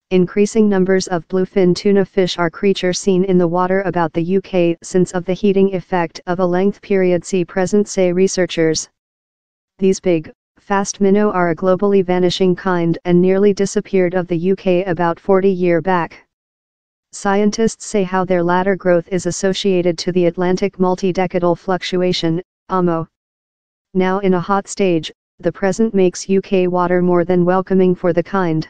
Increasing numbers of bluefin tuna fish are creatures seen in the water about the UK since of the heating effect of a length period see present, say researchers. These big, fast minnow are a globally vanishing kind and nearly disappeared of the UK about 40 years back. Scientists say how their latter growth is associated to the Atlantic multi-decadal fluctuation, AMO. Now in a hot stage, the present makes UK water more than welcoming for the kind.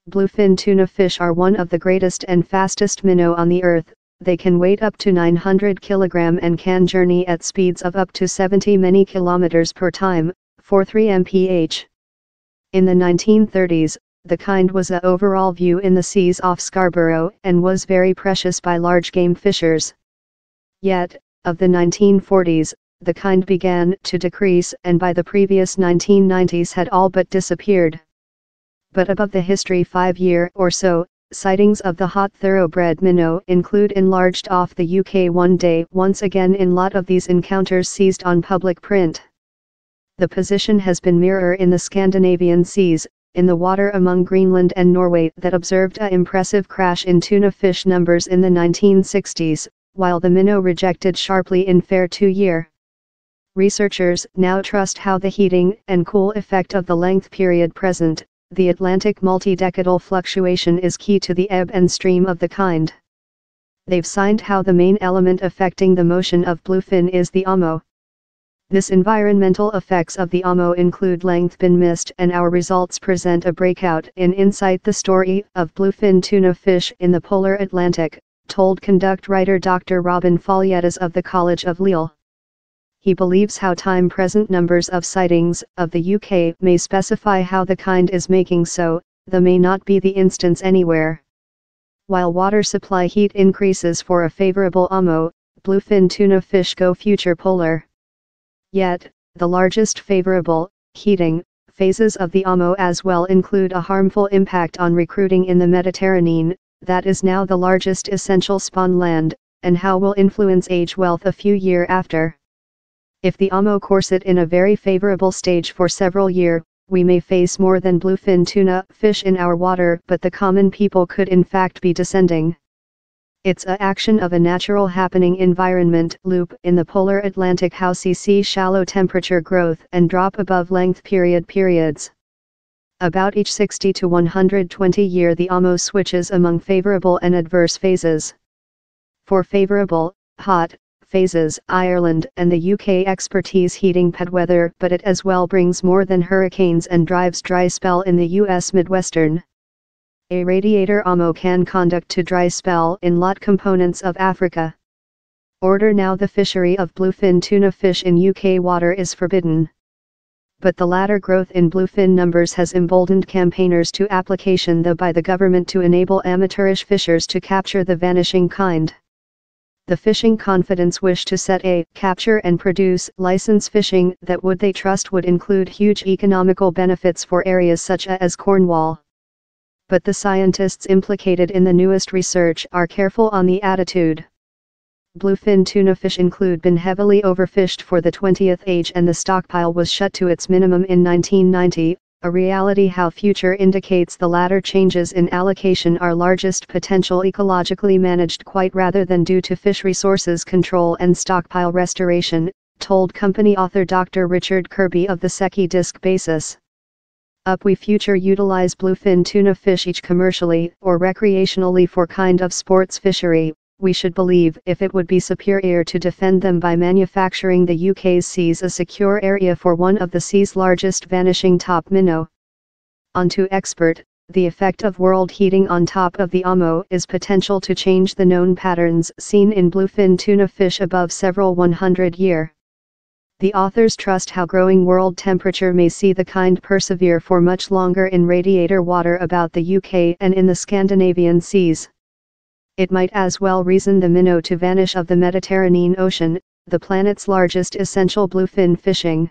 Bluefin tuna fish are one of the greatest and fastest minnow on the earth. They can weigh up to 900 kg and can journey at speeds of up to 70 many kilometers per time, 43 mph. In the 1930s, the kind was a overall view in the seas off Scarborough and was very precious by large game fishers. Yet, of the 1940s, the kind began to decrease and by the previous 1990s had all but disappeared. But above the history 5 year or so, sightings of the hot thoroughbred minnow include enlarged off the UK one day once again in lot of these encounters seized on public print. The position has been mirror in the Scandinavian seas, in the water among Greenland and Norway that observed a impressive crash in tuna fish numbers in the 1960s, while the minnow rejected sharply in fair 2 year. Researchers now trust how the heating and cool effect of the length period present, the Atlantic multi-decadal fluctuation is key to the ebb and stream of the kind. They've signed how the main element affecting the motion of bluefin is the AMO. This environmental effects of the AMO include length bin mist, and our results present a breakout in insight the story of bluefin tuna fish in the polar Atlantic, told conduct writer Dr. Robin Follettas of the College of Lille. He believes how time present numbers of sightings of the UK may specify how the kind is making so, the may not be the instance anywhere. While water supply heat increases for a favorable AMO, bluefin tuna fish go future polar. Yet, the largest favorable, heating, phases of the AMO as well include a harmful impact on recruiting in the Mediterranean, that is now the largest essential spawn land, and how will influence age wealth a few years after. If the AMO corset in a very favorable stage for several years, we may face more than bluefin tuna fish in our water, but the common people could in fact be descending. It's a action of a natural happening environment loop in the polar Atlantic how see shallow temperature growth and drop above length periods. About each 60 to 120 year the AMO switches among favorable and adverse phases. For favorable, hot, phases, Ireland and the UK expertise heating pet weather, but it as well brings more than hurricanes and drives dry spell in the US Midwestern. A radiator AMO can conduct to dry spell in lot components of Africa. Order now the fishery of bluefin tuna fish in UK water is forbidden. But the latter growth in bluefin numbers has emboldened campaigners to application by the government to enable amateurish fishers to capture the vanishing kind. The fishing confidence wish to set a capture and produce license fishing that would they trust would include huge economical benefits for areas such as Cornwall. But the scientists implicated in the newest research are careful on the attitude. Bluefin tuna fish include been heavily overfished for the 20th age and the stockpile was shut to its minimum in 1990, a reality how future indicates the latter changes in allocation are largest potential ecologically managed quite rather than due to fish resources control and stockpile restoration, told company author Dr. Richard Kirby of the Secchi Disc Basis. We future utilize bluefin tuna fish each commercially or recreationally for kind of sports fishery, we should believe if it would be superior to defend them by manufacturing the UK's seas a secure area for one of the sea's largest vanishing top minnow. On to expert, the effect of world heating on top of the AMO is potential to change the known patterns seen in bluefin tuna fish above several 100 year. The authors trust how growing world temperature may see the kind persevere for much longer in radiator water about the UK and in the Scandinavian seas. It might as well reason the minnow to vanish of the Mediterranean Ocean, the planet's largest essential bluefin fishing.